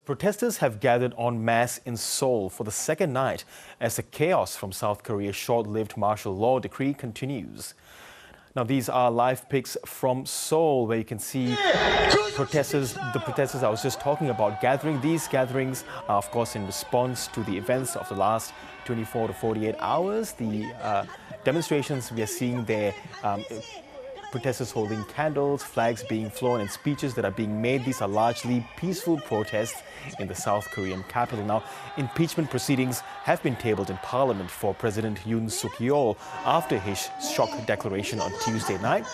Protesters have gathered en masse in Seoul for the second night as the chaos from South Korea's short-lived martial law decree continues. Now, these are live pics from Seoul, where you can see the protesters I was just talking about gathering. These gatherings are, of course, in response to the events of the last 24 to 48 hours. The demonstrations we are seeing there, protesters holding candles, flags being flown, and speeches that are being made. These are largely peaceful protests in the South Korean capital. Now, impeachment proceedings have been tabled in Parliament for President Yoon Suk Yeol after his shock declaration on Tuesday night.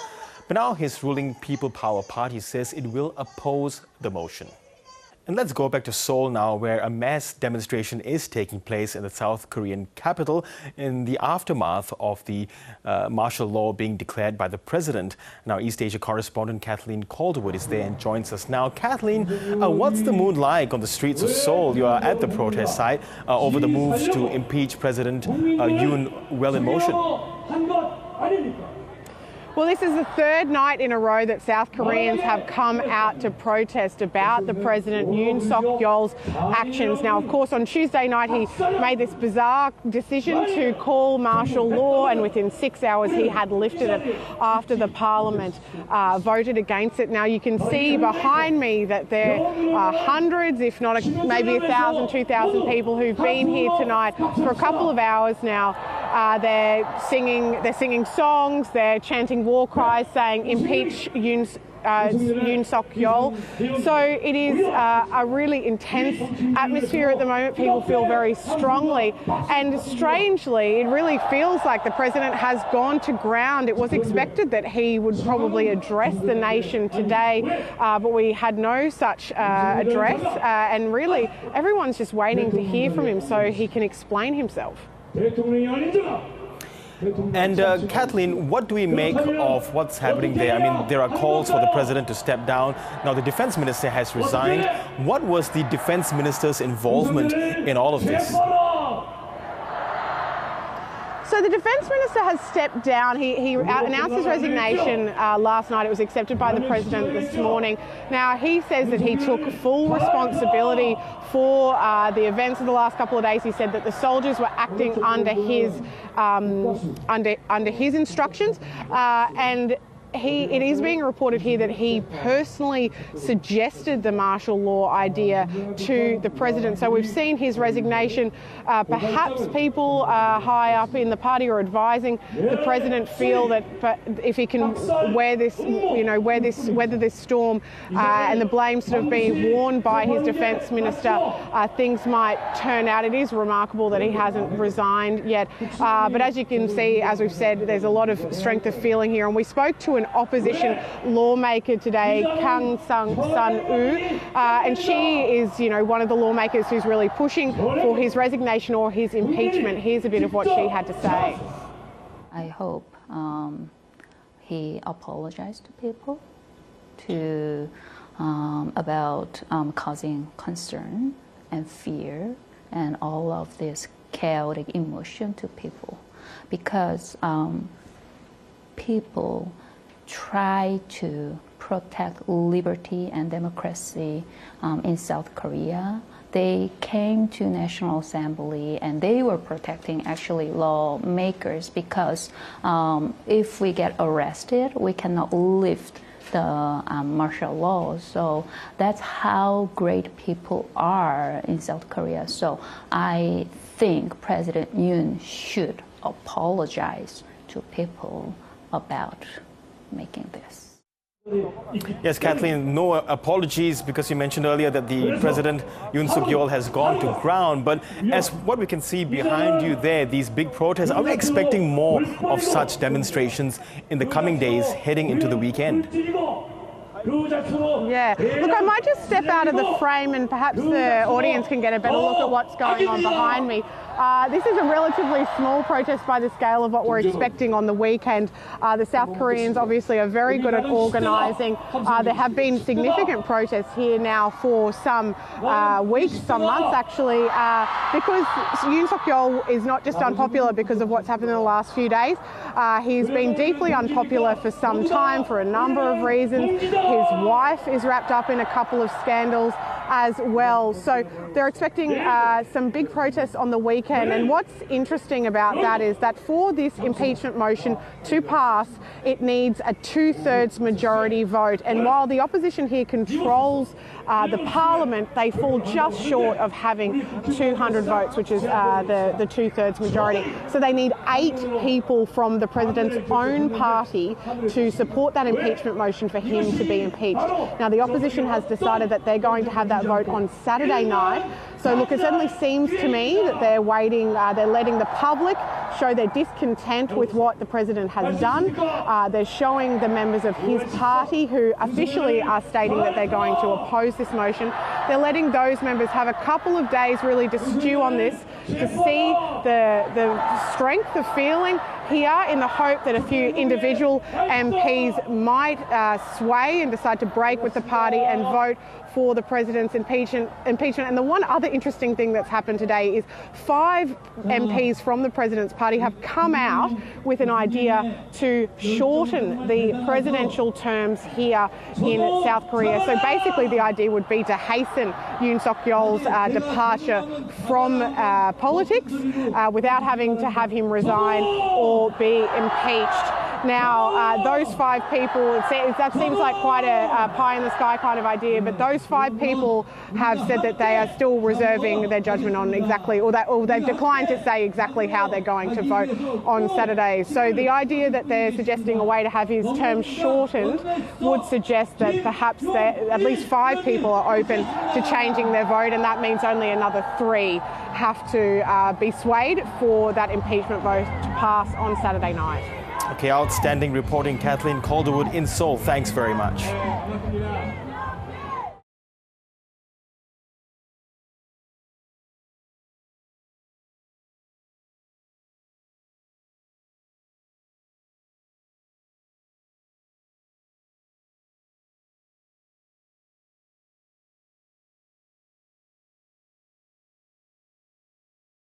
But now his ruling People Power Party says it will oppose the motion. And let's go back to Seoul now, where a mass demonstration is taking place in the South Korean capital in the aftermath of the martial law being declared by the president. Now, East Asia correspondent Kathleen Calderwood is there and joins us now. Kathleen, what's the mood like on the streets of Seoul? You are at the protest site over the moves to impeach President Yoon well in motion. Well, this is the third night in a row that South Koreans have come out to protest about the President Yoon Suk Yeol's actions. Now, of course, on Tuesday night, he made this bizarre decision to call martial law, and within 6 hours, he had lifted it after the Parliament voted against it. Now, you can see behind me that there are hundreds, if not maybe 1,000, 2,000 people who've been here tonight for a couple of hours now. They're singing songs, they're chanting war cries saying impeach Yoon Suk Yeol. So it is a really intense atmosphere at the moment. People feel very strongly, and strangely it really feels like the president has gone to ground. It was expected that he would probably address the nation today, but we had no such address, and really everyone's just waiting to hear from him so he can explain himself. And Kathleen, what do we make of what's happening there? I mean, there are calls for the president to step down. Now, the defense minister has resigned. What was the defense minister's involvement in all of this? So the defence minister has stepped down. He announced his resignation last night. It was accepted by the president this morning. Now, he says that he took full responsibility for the events of the last couple of days. He said that the soldiers were acting under his instructions, and it is being reported here that he personally suggested the martial law idea to the president. So we've seen his resignation. Perhaps people high up in the party are advising the president feel that if he can weather this storm, and the blame sort of being worn by his defence minister, things might turn out. It is remarkable that he hasn't resigned yet. But as you can see, as we've said, there's a lot of strength of feeling here. And we spoke to an opposition lawmaker today, Kang Sun-woo, and she is, one of the lawmakers who's really pushing for his resignation or his impeachment. Here's a bit of what she had to say. I hope he apologized to people about causing concern and fear and all of this chaotic emotion to people, because people try to protect liberty and democracy in South Korea. They came to National Assembly and they were protecting actually lawmakers, because if we get arrested, we cannot lift the martial law. So that's how great people are in South Korea. So I think President Yoon should apologize to people about making this. Yes, Kathleen, no apologies, because you mentioned earlier that the President Yoon Suk Yeol has gone to ground. But as what we can see behind you there, these big protests, are we expecting more of such demonstrations in the coming days heading into the weekend? Yeah, look, I might just step out of the frame and perhaps the audience can get a better look at what's going on behind me. This is a relatively small protest by the scale of what we're expecting on the weekend. The South Koreans obviously are very good at organising. There have been significant protests here now for some weeks, some months actually, because Yoon Suk Yeol is not just unpopular because of what's happened in the last few days. He's been deeply unpopular for some time for a number of reasons. His wife is wrapped up in a couple of scandals. as well. So they're expecting some big protests on the weekend. And what's interesting about that is that for this impeachment motion to pass, it needs a 2/3 majority vote. And while the opposition here controls the parliament, they fall just short of having 200 votes, which is the 2/3 majority. So they need 8 people from the president's own party to support that impeachment motion for him to be impeached. Now, the opposition has decided that they're going to have that vote on Saturday night. So look, it certainly seems to me that they're waiting, they're letting the public show their discontent with what the president has done. They're showing the members of his party who officially are stating that they're going to oppose this motion. They're letting those members have a couple of days really to stew on this, to see the strength of feeling here, in the hope that a few individual MPs might sway and decide to break with the party and vote for the president's impeachment. And the one other interesting thing that's happened today is 5 MPs from the president's party have come out with an idea to shorten the presidential terms here in South Korea. So basically the idea would be to hasten Yoon Suk Yeol's departure from politics without having to have him resign or be impeached. Now, those 5 people, that seems like quite a pie in the sky kind of idea, but those 5 people have said that they are still reserving their judgment on exactly, or they've declined to say exactly how they're going to vote on Saturday. So the idea that they're suggesting a way to have his term shortened would suggest that perhaps at least 5 people are open to changing their vote, and that means only another 3 have to be swayed for that impeachment vote to pass on Saturday night. Okay, outstanding reporting, Kathleen Calderwood in Seoul. Thanks very much.